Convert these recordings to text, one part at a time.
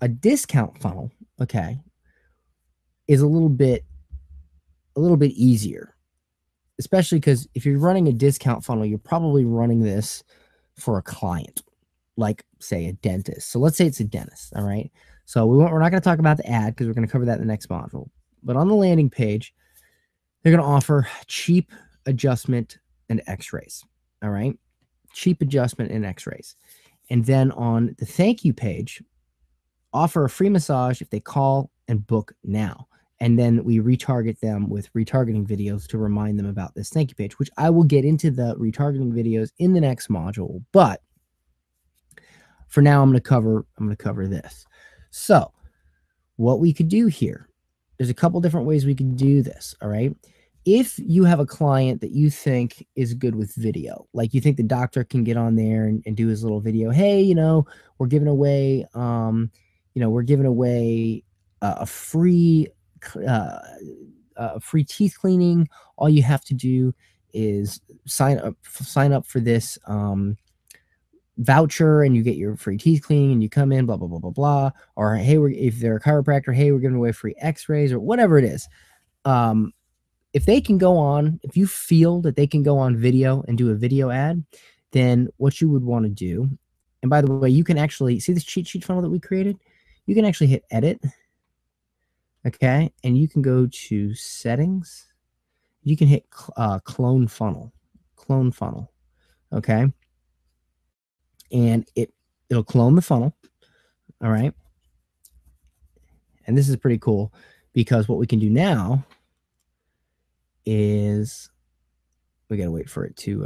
A discount funnel, okay, is a little bit easier, especially because if you're running a discount funnel, you're probably running this for a client, like say a dentist. So let's say it's a dentist. All right. So we're not going to talk about the ad because we're going to cover that in the next module. But on the landing page, they're going to offer cheap adjustment and x-rays. All right. Cheap adjustment and x-rays. And then on the thank you page, offer a free massage if they call and book now. And then we retarget them with retargeting videos to remind them about this thank you page, which I will get into the retargeting videos in the next module. But for now, I'm going to cover this. So what we could do here, there's a couple different ways we can do this. All right. If you have a client that you think is good with video, like you think the doctor can get on there and do his little video, hey, we're giving away, we're giving away a free teeth cleaning. All you have to do is sign up for this voucher and you get your free teeth cleaning and you come in, blah, blah, blah, blah, blah. Or, hey, if they're a chiropractor, hey, we're giving away free x-rays or whatever it is. If they can go on, if you feel that they can go on video and do a video ad, then what you would want to do, and by the way, you can actually see this cheat sheet funnel that we created. You can actually hit edit. Okay. And you can go to settings. You can hit clone funnel. Okay. And it'll clone the funnel. All right. And this is pretty cool because what we can do now is we got to wait for it to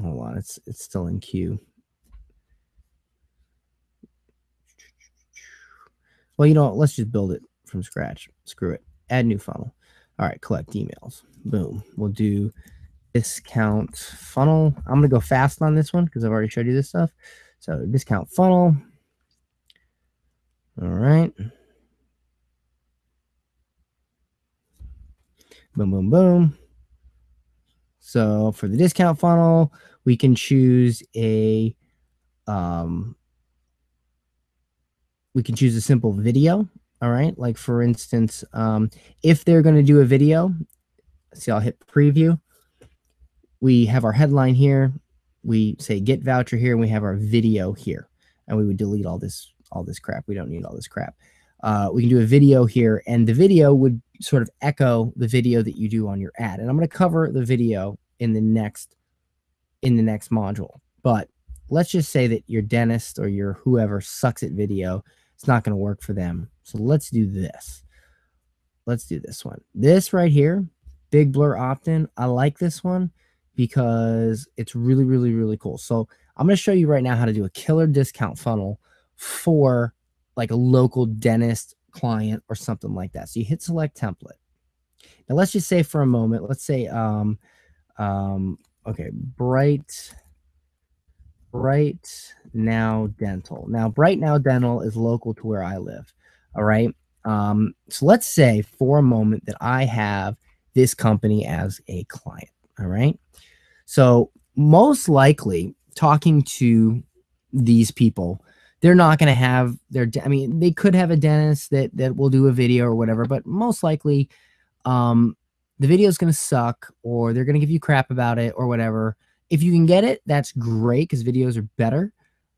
hold on, it's still in queue. Well, let's just build it from scratch. Screw it. Add new funnel. All right, collect emails. Boom. We'll do discount funnel. I'm going to go fast on this one because I've already showed you this stuff. So discount funnel. All right. Boom, boom, boom. So for the discount funnel, we can choose a simple video. All right. Like for instance, if they're going to do a video, see, I'll hit preview. We have our headline here. We say get voucher here, and we have our video here, and we would delete all this crap. We don't need all this crap. We can do a video here, and the video would sort of echo the video that you do on your ad. And I'm going to cover the video in the next module. But let's just say that your dentist or your whoever sucks at video. It's not going to work for them. So let's do this. Let's do this one. This right here, Big Blur opt-in. I like this one because it's really, really, really cool. So I'm going to show you right now how to do a killer discount funnel for like a local dentist client or something like that. So you hit select template. Now let's just say for a moment, let's say, okay, Bright Now Dental. Now, Bright Now Dental is local to where I live. All right. So let's say for a moment that I have this company as a client. All right. So most likely talking to these people, they're not going to have they could have a dentist that will do a video or whatever, but most likely the video is going to suck or they're going to give you crap about it or whatever. If you can get it, that's great because videos are better.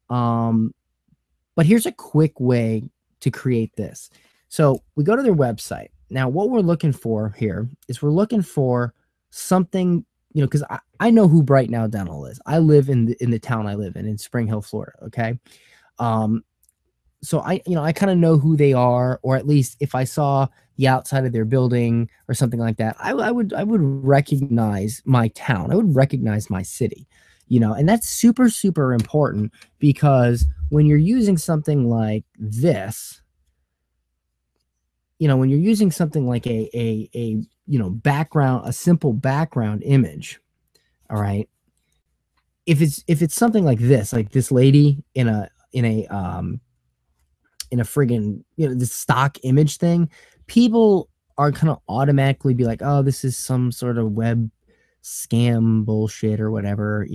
But here's a quick way to create this. So we go to their website. Now, what we're looking for here is we're looking for something, because I know who Bright Now Dental is. I live in the town I live in Spring Hill, Florida. Okay. So I kind of know who they are, or at least if I saw the outside of their building or something like that, I would recognize my town. I would recognize my city, and that's super, super important because when you're using something like this, when you're using something like a background, a simple background image, all right. If it's something like this lady in a friggin', this stock image thing, people are kind of automatically be like, oh, this is some sort of web scam bullshit or whatever,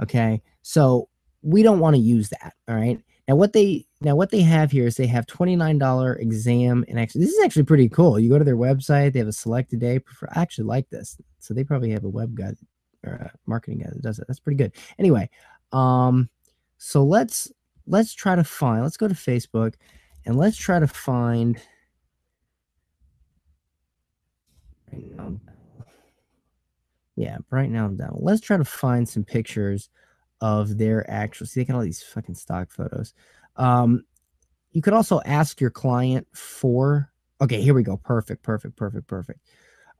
Okay. So we don't want to use that. All right. Now what they have here is they have $29 exam and actually this is actually pretty cool. You go to their website, they have a selected day. I actually like this. So they probably have a web guy or a marketing guy that does it. That's pretty good. Anyway, so let's try to find, let's go to Facebook and let's try to find Bright Now Dental. Let's try to find some pictures of their actual, see, they got all these fucking stock photos. You could also ask your client for, okay, here we go. Perfect.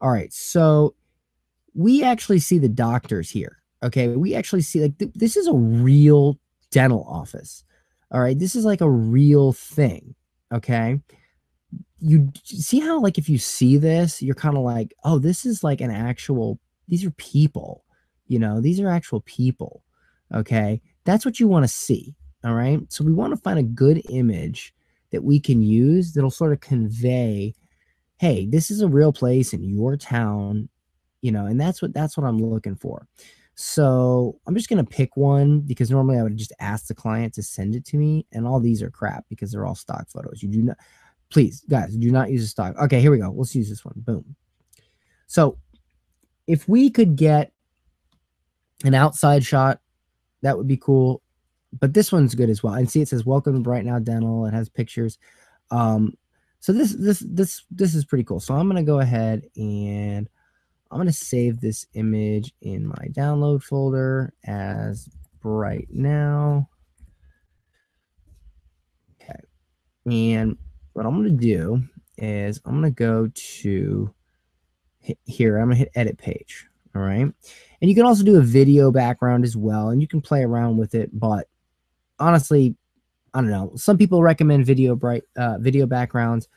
All right. So we actually see the doctors here. Okay. We actually see like this is a real dental office. All right. This is like a real thing. Okay. You see how, like, if you see this, you're kind of like, oh, this is like an actual, these are people, these are actual people. Okay. That's what you want to see. All right. So we want to find a good image that we can use that'll sort of convey, hey, this is a real place in your town, and that's what I'm looking for. So I'm just going to pick one because normally I would just ask the client to send it to me. And all these are crap because they're all stock photos. You do not, please, guys, do not use a stock. Okay, here we go. Let's use this one. Boom. So if we could get an outside shot, that would be cool. But this one's good as well. And see, it says "Welcome to Bright Now Dental." It has pictures. So this is pretty cool. So I'm gonna go ahead and I'm gonna save this image in my download folder as Bright Now. Okay, and what I'm gonna do is I'm gonna go to here. I'm gonna hit edit page. All right, and you can also do a video background as well, and you can play around with it. But honestly, I don't know. Some people recommend video backgrounds.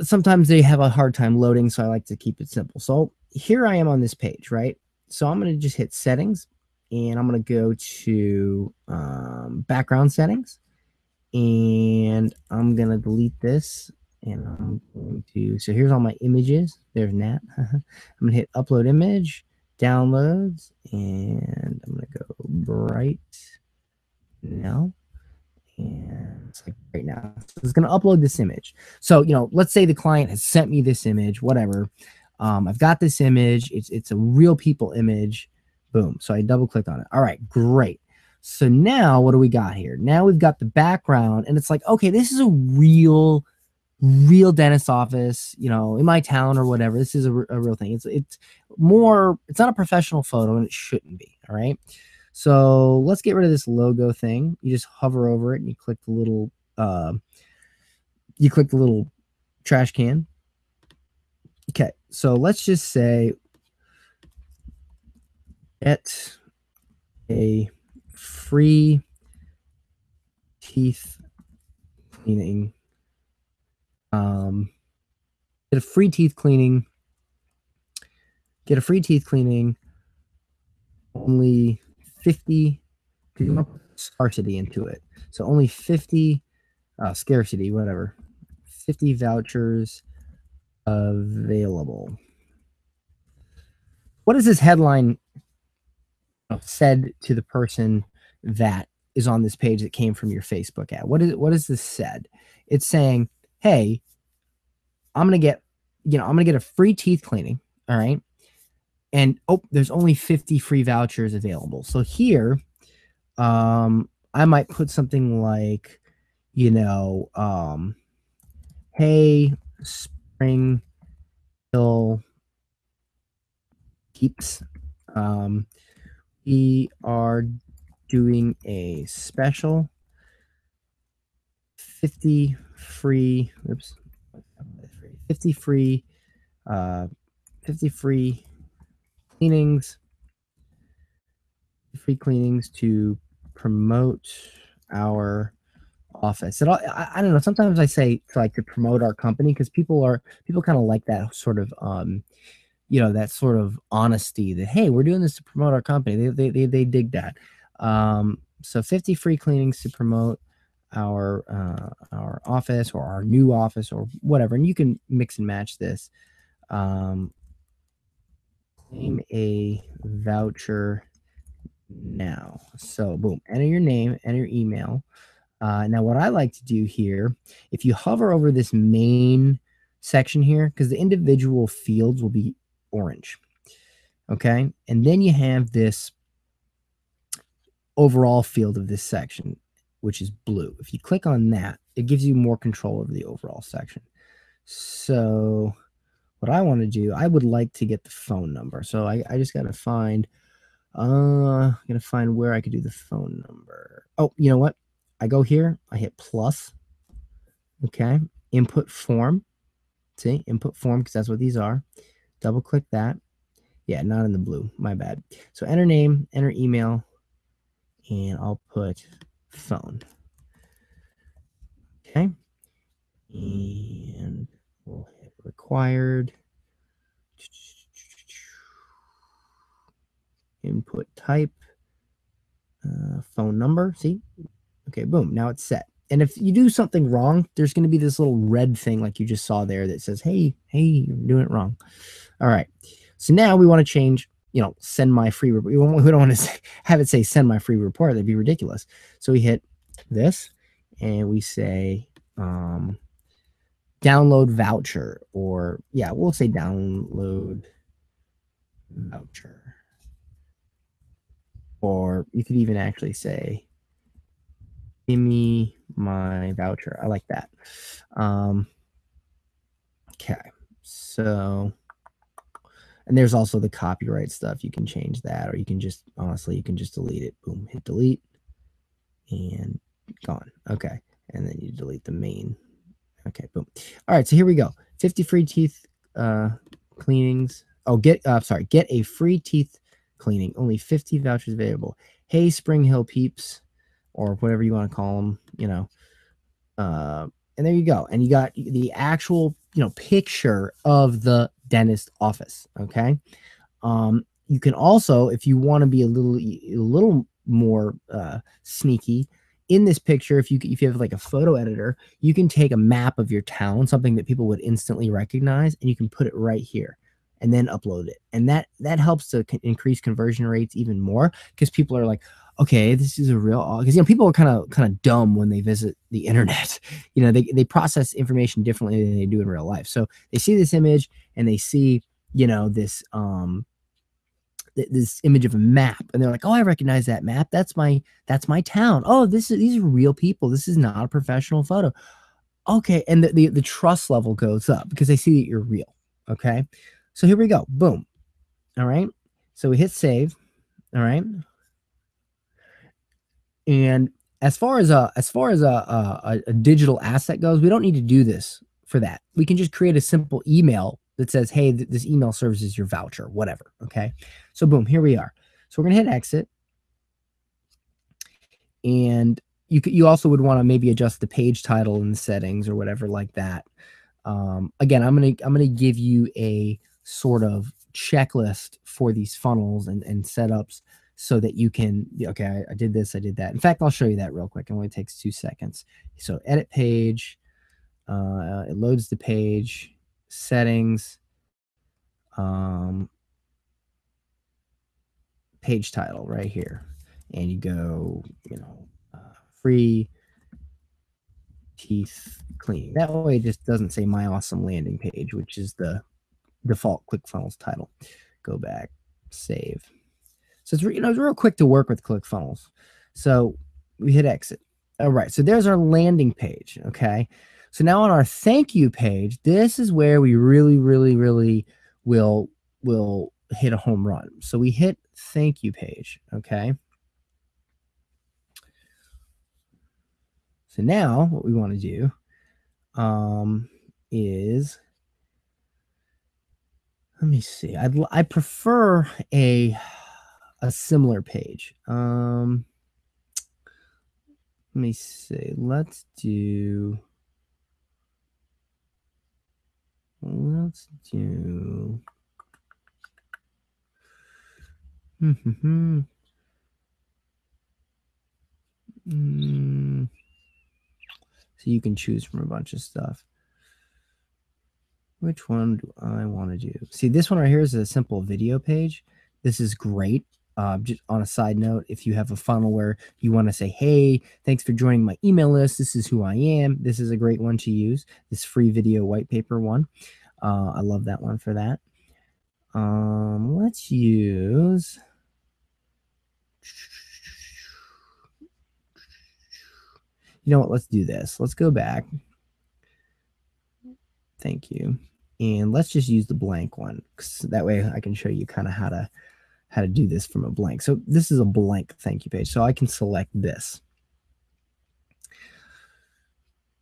Sometimes they have a hard time loading, so I like to keep it simple. So here I am on this page, right? So I'm going to just hit settings, and I'm going to go to background settings, and I'm going to delete this, and I'm going to, so here's all my images. There's Nat. I'm going to hit upload image, downloads, and I'm going to go Bright Now. And it's like right now, so it's going to upload this image. So, let's say the client has sent me this image, whatever. I've got this image. It's a real people image. Boom. So I double click on it. All right, great. So now what do we got here? Now we've got the background and it's like, okay, this is a real dentist office, in my town or whatever. This is a real thing. It's not a professional photo and it shouldn't be. All right. So let's get rid of this logo thing. You just hover over it and you click the little trash can. Okay, so let's just say get a free teeth cleaning. Get a free teeth cleaning. Only 50, because you want to put scarcity into it. So only 50, scarcity, whatever. 50 vouchers available. What is this headline said to the person that is on this page that came from your Facebook ad? What is this said? It's saying, hey, I'm gonna get a free teeth cleaning. All right. And there's only 50 free vouchers available. So here, I might put something like, hey, Spring Hill Peeps, we are doing a special 50 free, 50 free cleanings, to promote our office. And I don't know, sometimes I say to promote our company because people kind of like that sort of that sort of honesty that, hey, we're doing this to promote our company. They dig that. So 50 free cleanings to promote our office or our new office or whatever, and you can mix and match this. Claim a voucher now. So boom, enter your name, enter your email. Now what I like to do here, if you hover over this main section here, because the individual fields will be orange. Okay. And then you have this overall field of this section, which is blue. If you click on that, it gives you more control over the overall section. So what I want to do, I would like to get the phone number. So I just got to find, where I could do the phone number. Oh, you know what? I go here, I hit plus. Okay. Input form. See, input form, because that's what these are. Double click that. Yeah, not in the blue. My bad. So enter name, enter email, and I'll put phone. Okay. And we'll hit required. Input type. Phone number. See? Okay, boom. Now it's set. And if you do something wrong, there's going to be this little red thing like you just saw there that says, hey, you're doing it wrong. All right. So now we want to change, send my free report. We don't want to have it say send my free report. That'd be ridiculous. So we hit this and we say download voucher, or yeah, we'll say download voucher. Or you could even actually say, give me my voucher. I like that. Okay. So, and there's also the copyright stuff. You can change that, or you can just, honestly, you can just delete it. Boom, hit delete and gone. Okay. And then you delete the main. Okay, boom. All right, so here we go. 50 free teeth cleanings. Oh, get a free teeth cleaning. Only 50 vouchers available. Hey, Spring Hill peeps, or whatever you want to call them, and there you go. And you got the actual, picture of the dentist office. Okay. You can also, if you want to be a little more sneaky, in this picture, if you have like a photo editor, you can take a map of your town, something that people would instantly recognize, and you can put it right here and then upload it. And that helps to increase conversion rates even more, because people are like, okay, this is a real, because people are kind of dumb when they visit the internet. They process information differently than they do in real life. So they see this image and they see this image of a map, and they're like, oh, I recognize that map. That's my town. Oh, these are real people. This is not a professional photo. Okay. And the trust level goes up because they see that you're real. Okay. So here we go. Boom. All right. So we hit save. All right. And as far as a digital asset goes, we don't need to do this for that. We can just create a simple email that says, hey, this email serves as your voucher, whatever. Okay. So boom, here we are. So we're going to hit exit. And you also would want to maybe adjust the page title in the settings or whatever like that. Again, I'm going to give you a sort of checklist for these funnels and setups, so that you can, okay, I did this, I did that. In fact, I'll show you that real quick. It only takes 2 seconds. So edit page, it loads the page, settings, page title right here. And you go, free teeth cleaning. That way it just doesn't say my awesome landing page, which is the default ClickFunnels title. Go back, save. So it's it's real quick to work with ClickFunnels. So we hit exit. All right. So there's our landing page. Okay. So now on our thank you page, this is where we really, really, really will hit a home run. So we hit thank you page. Okay. So now what we want to do is, let me see. I prefer a similar page. Let me see. Let's do. So you can choose from a bunch of stuff. Which one do I want to do? See, this one right here is a simple video page. This is great. Just on a side note, if you have a funnel where you want to say, hey, thanks for joining my email list, this is who I am, this is a great one to use, this free video white paper one. I love that one for that. Let's use, you know what, let's do this. Let's go back. Thank you. And let's just use the blank one. That way I can show you kind of how to do this from a blank. So this is a blank thank you page. So I can select this.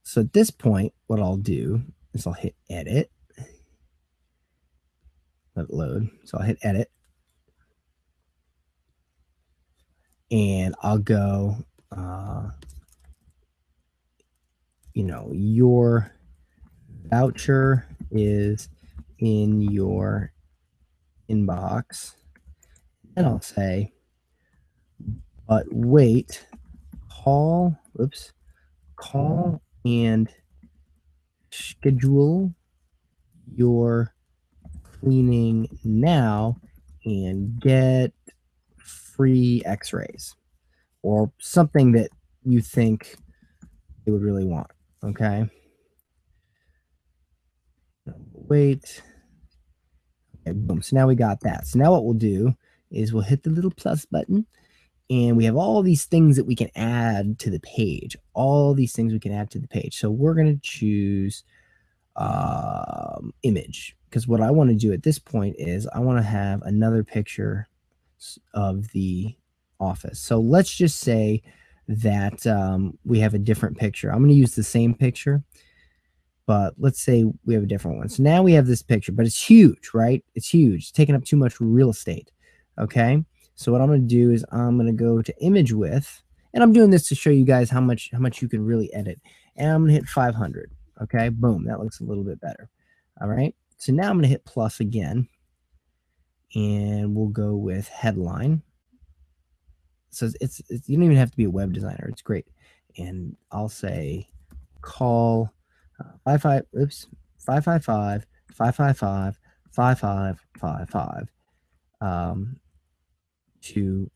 So at this point, what I'll do is I'll hit edit. Let it load. So I'll hit edit. And I'll go, your voucher is in your inbox. And I'll say, but wait, call and schedule your cleaning now and get free x-rays or something that you think they would really want. Okay. Wait. Okay, boom. So now we got that. So now what we'll do is we'll hit the little plus button, and we have all these things that we can add to the page. All these things we can add to the page. So we're going to choose image, because what I want to do at this point is I want to have another picture of the office. So let's just say that we have a different picture. I'm going to use the same picture, but let's say we have a different one. So now we have this picture, but it's huge, right? It's huge. It's taking up too much real estate. Okay. So what I'm going to do is I'm going to go to image width, and I'm doing this to show you guys how much you can really edit. And I'm going to hit 500. Okay. Boom. That looks a little bit better. All right. So now I'm going to hit plus again, and we'll go with headline. So it's you don't even have to be a web designer. It's great. And I'll say call 555 555 5555 to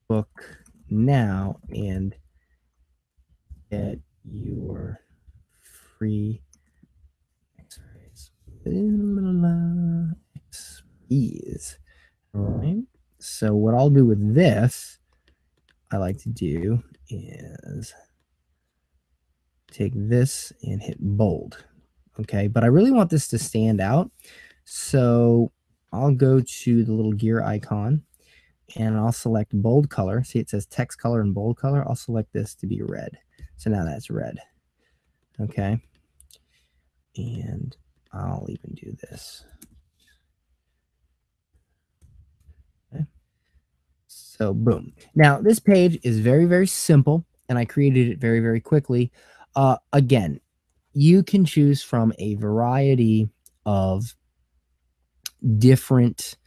book now and get your free x-rays. All right. So what I'll do with this, I like to do is take this and hit bold. Okay, but I really want this to stand out. So I'll go to the little gear icon, and I'll select bold color. See, it says text color and bold color. I'll select this to be red. So now that's red. Okay. And I'll even do this. Okay. So boom. Now this page is very, very simple, and I created it very, very quickly. Again, you can choose from a variety of different,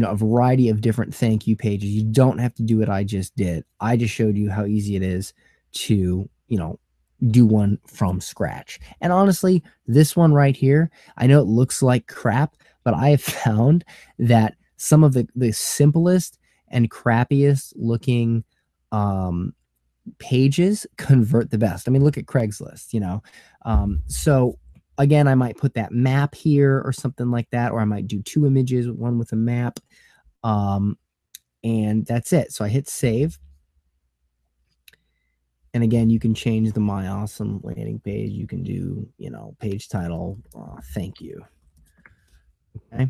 a variety of different thank you pages. You don't have to do what I just did. I just showed you how easy it is to, do one from scratch. And honestly, this one right here, I know it looks like crap, but I have found that some of the simplest and crappiest looking pages convert the best. I mean, look at Craigslist, so again, I might put that map here or something like that, or I might do two images, one with a map, and that's it. So I hit save, and again, you can change the My Awesome landing page. You can do, page title, thank you. Okay,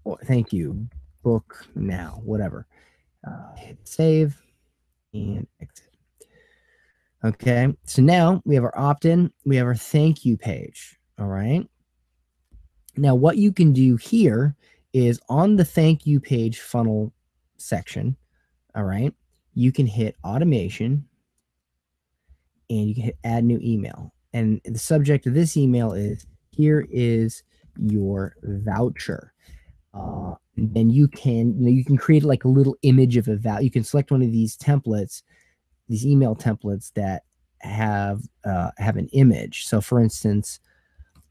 or thank you, book now, whatever. Hit save and exit. Okay, so now we have our opt-in, we have our thank you page. All right. Now, what you can do here is on the thank you page funnel section. All right, you can hit automation, and you can hit add new email. And the subject of this email is, here is your voucher. And you can create like a little image of a voucher. You can select one of these templates, these email templates that have an image. So for instance,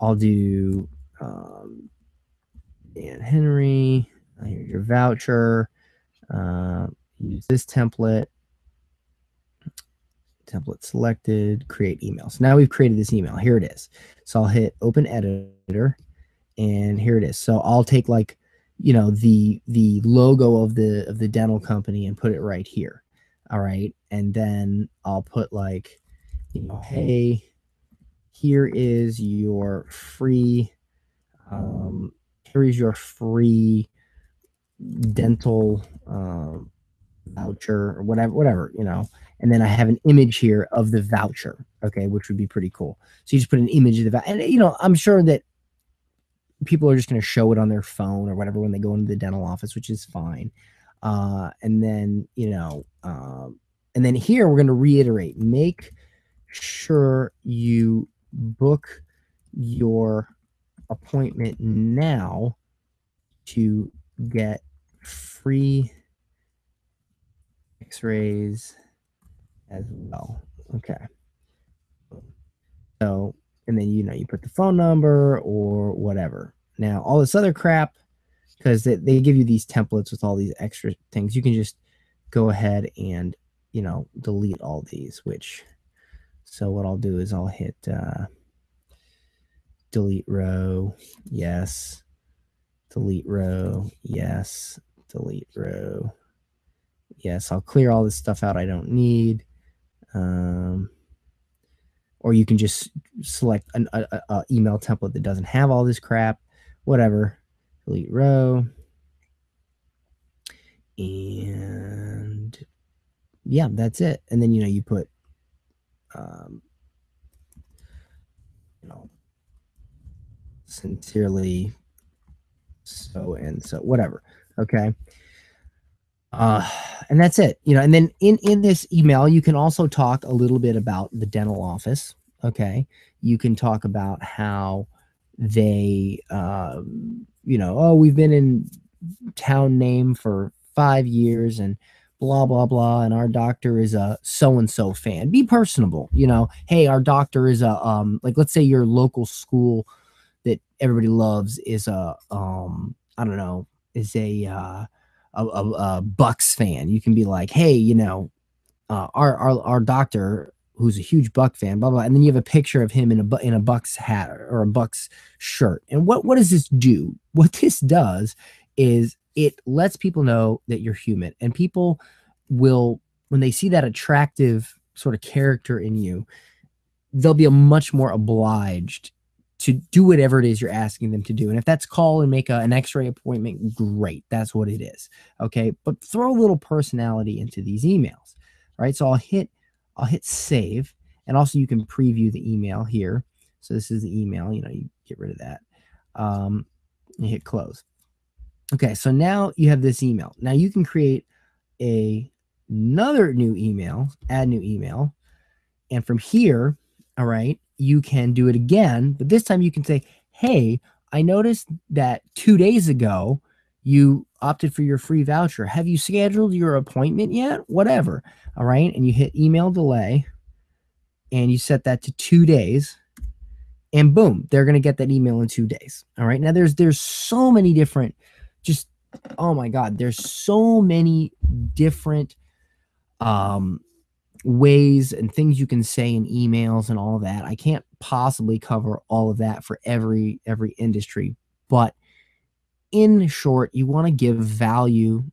I'll do Dan Henry, here's your voucher. Use this template selected, create email. So now we've created this email. Here it is. So I'll hit open editor, and here it is. So I'll take like, you know, the logo of the dental company and put it right here. All right. And then I'll put like, you know, hey, here is your free dental voucher or whatever, you know. And then I have an image here of the voucher, okay, which would be pretty cool. So you just put an image of the voucher, and you know, I'm sure that people are just going to show it on their phone or whatever when they go into the dental office, which is fine. And then, you know, and then here we're going to reiterate, make sure you book your appointment now to get free x-rays as well. Okay. So, and then, you know, you put the phone number or whatever. Now, all this other crap, because they give you these templates with all these extra things, you can just go ahead and, you know, delete all these, which, so what I'll do is I'll hit delete row, yes, delete row, yes, delete row, yes. I'll clear all this stuff out I don't need. Or you can just select an email template that doesn't have all this crap, whatever. Delete row. And yeah, that's it. And then, you know, you put, you know, sincerely so and so, whatever. Okay. And that's it, you know. And then in this email, you can also talk a little bit about the dental office. Okay. You can talk about how they, you know, oh, we've been in town name for 5 years and blah, blah, blah. And our doctor is a so-and-so fan. Be personable, you know. Hey, our doctor is a, like, let's say your local school that everybody loves is a, I don't know, is a Bucks fan. You can be like, hey, you know, our doctor who's a huge Buck fan, blah blah, and then you have a picture of him in a Bucks hat or a Bucks shirt. And what does this do? What this does is it lets people know that you're human, and people will, when they see that attractive sort of character in you, they'll be a much more obliged to do whatever it is you're asking them to do. And if that's call and make an x-ray appointment, great. That's what it is. Okay. But throw a little personality into these emails. Right. So I'll hit save. And also you can preview the email here. So this is the email, you know, you get rid of that. You hit close. Okay. So now you have this email. Now you can create another new email, add new email. And from here, all right, you can do it again, but this time you can say, hey, I noticed that 2 days ago you opted for your free voucher. Have you scheduled your appointment yet? Whatever. All right. And you hit email delay and you set that to 2 days, and boom, they're going to get that email in 2 days. All right. Now there's so many different, just, oh my God, there's so many different, ways and things you can say in emails and all that. I can't possibly cover all of that for every industry, but in short, you want to give value,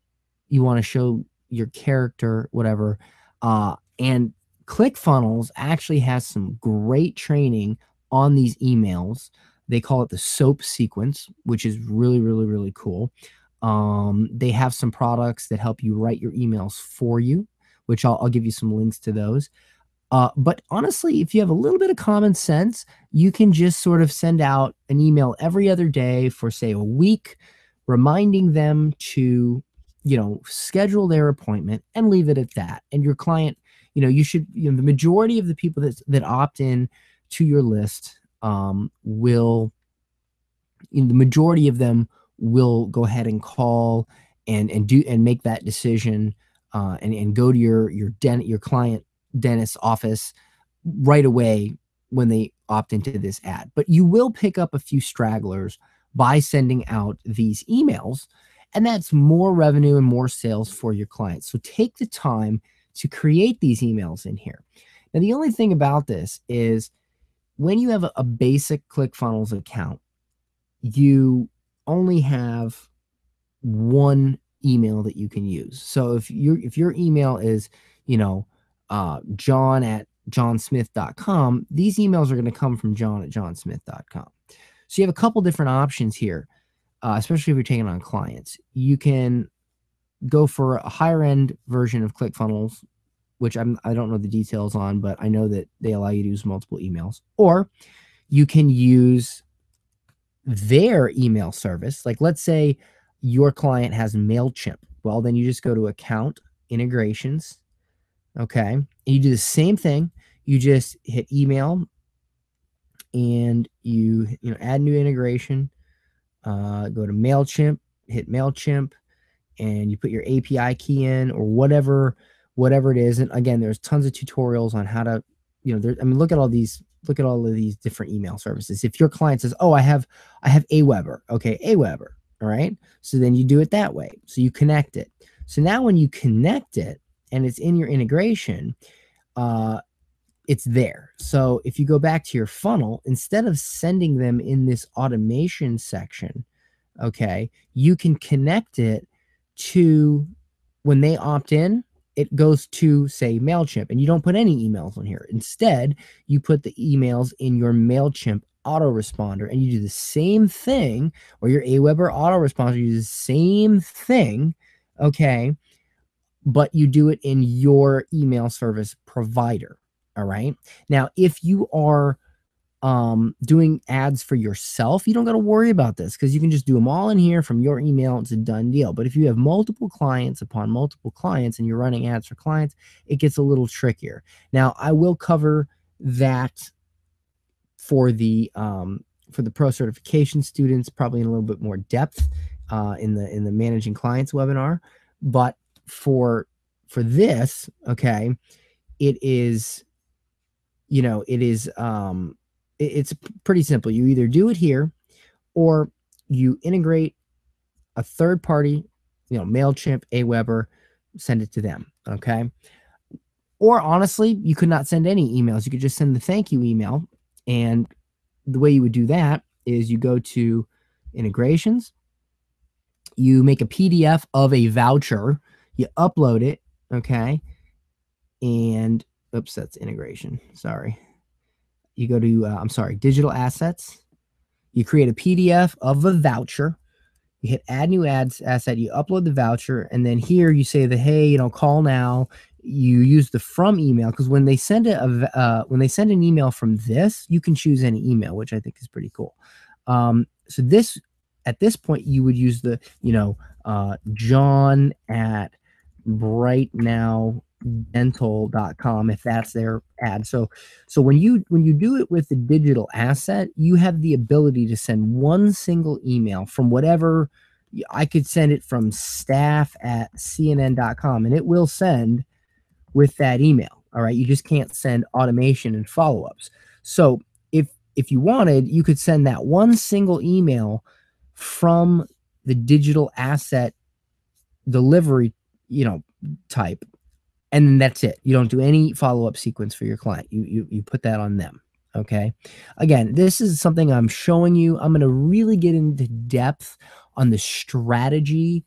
you want to show your character, whatever. And ClickFunnels actually has some great training on these emails. They call it the SOAP sequence, which is really, really, really cool. They have some products that help you write your emails for you, which I'll give you some links to those. But honestly, if you have a little bit of common sense, you can just sort of send out an email every other day for, say, a week, reminding them to, you know, schedule their appointment and leave it at that. And your client, you know, the majority of the people that opt in to your list will, you know, the majority of them will go ahead and call and make that decision. And go to your client dentist's office right away when they opt into this ad. But you will pick up a few stragglers by sending out these emails. And that's more revenue and more sales for your clients. So take the time to create these emails in here. Now, the only thing about this is when you have a basic ClickFunnels account, you only have one email that you can use. So if your email is, john@johnsmith.com, these emails are going to come from john@johnsmith.com. So you have a couple different options here, especially if you're taking on clients. You can go for a higher end version of ClickFunnels, which I don't know the details on, but I know that they allow you to use multiple emails. Or you can use their email service. Like, let's say your client has MailChimp. Well, then you just go to Account Integrations. Okay. And you do the same thing. You just hit email and you add new integration. Go to MailChimp, hit MailChimp, and you put your API key in or whatever it is. And again, there's tons of tutorials on how to, look at all of these different email services. If your client says, oh, I have Aweber. Okay. Aweber. All right. So then you do it that way. So you connect it. So now when you connect it and it's in your integration, it's there. So if you go back to your funnel, instead of sending them in this automation section, okay, you can connect it to, when they opt in, it goes to, say, MailChimp, and you don't put any emails on here. Instead, you put the emails in your MailChimp autoresponder, and you do the same thing, or your Aweber autoresponder, you do the same thing, okay, but you do it in your email service provider. All right. Now, if you are doing ads for yourself, you don't got to worry about this because you can just do them all in here from your email. It's a done deal. But if you have multiple clients upon multiple clients and you're running ads for clients, it gets a little trickier. Now, I will cover that for the pro certification students, probably in a little bit more depth in the managing clients webinar. But for this, okay, it is, it's pretty simple. You either do it here or you integrate a third party, MailChimp, Aweber, send it to them. Okay. Or honestly, you could not send any emails. You could just send the thank you email. And the way you would do that is you go to integrations, you make a PDF of a voucher, you upload it. Okay. And oops, that's integration. Sorry. You go to, digital assets. You create a PDF of a voucher. You hit add new ads asset. You upload the voucher. And then here you say that, hey, call now. You use the from email because when they send when they send an email from this, you can choose any email, which I think is pretty cool. So this, at this point, you would use the, John at brightnowdental.com if that's their ad. So when you do it with the digital asset, you have the ability to send one single email from whatever. I could send it from staff@cnn.com and it will send with that email. All right. You just can't send automation and follow-ups. So if you wanted, you could send that one single email from the digital asset delivery, type, and then that's it. You don't do any follow-up sequence for your client. You put that on them. Okay. Again, this is something I'm showing you. I'm going to really get into depth on the strategy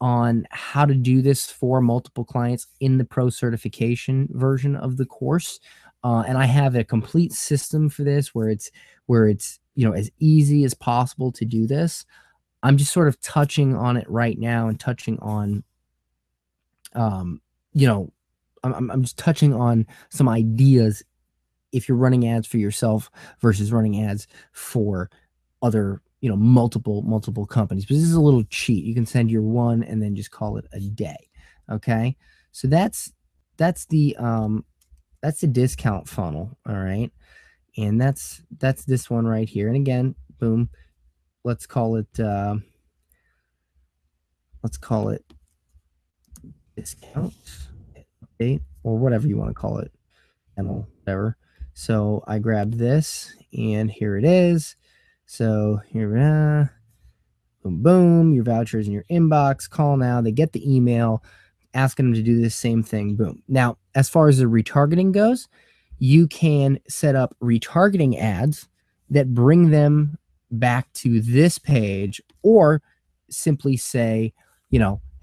on how to do this for multiple clients in the pro certification version of the course. And I have a complete system for this where it's as easy as possible to do this. I'm just sort of touching on it right now and touching on, I'm just touching on some ideas if you're running ads for yourself versus running ads for other, multiple companies. But this is a little cheat. You can send your one and then just call it a day. Okay. So that's the discount funnel. All right. And that's this one right here. And again, boom, let's call it discount update or whatever you want to call it, and whatever. So I grabbed this and here it is. So here, boom, boom, your vouchers in your inbox, call now, they get the email asking them to do this same thing, boom. Now, as far as the retargeting goes, you can set up retargeting ads that bring them back to this page, or simply say,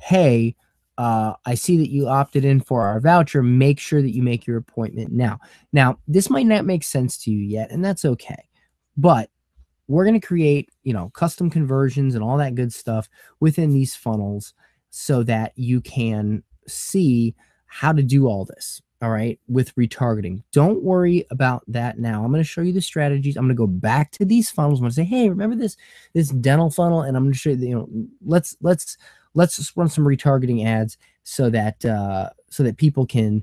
hey, I see that you opted in for our voucher. Make sure that you make your appointment now. Now, this might not make sense to you yet, and that's okay. But we're going to create, custom conversions and all that good stuff within these funnels so that you can see how to do all this. All right. With retargeting. Don't worry about that now. I'm going to show you the strategies. I'm going to go back to these funnels. I'm going to say, hey, remember this dental funnel? And I'm going to show you, let's just run some retargeting ads so that people can,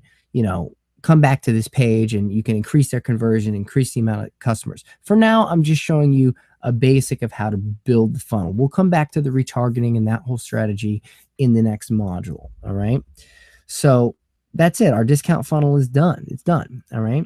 come back to this page and you can increase their conversion, increase the amount of customers. For now, I'm just showing you a basic of how to build the funnel. We'll come back to the retargeting and that whole strategy in the next module. All right. So that's it. Our discount funnel is done. It's done. All right.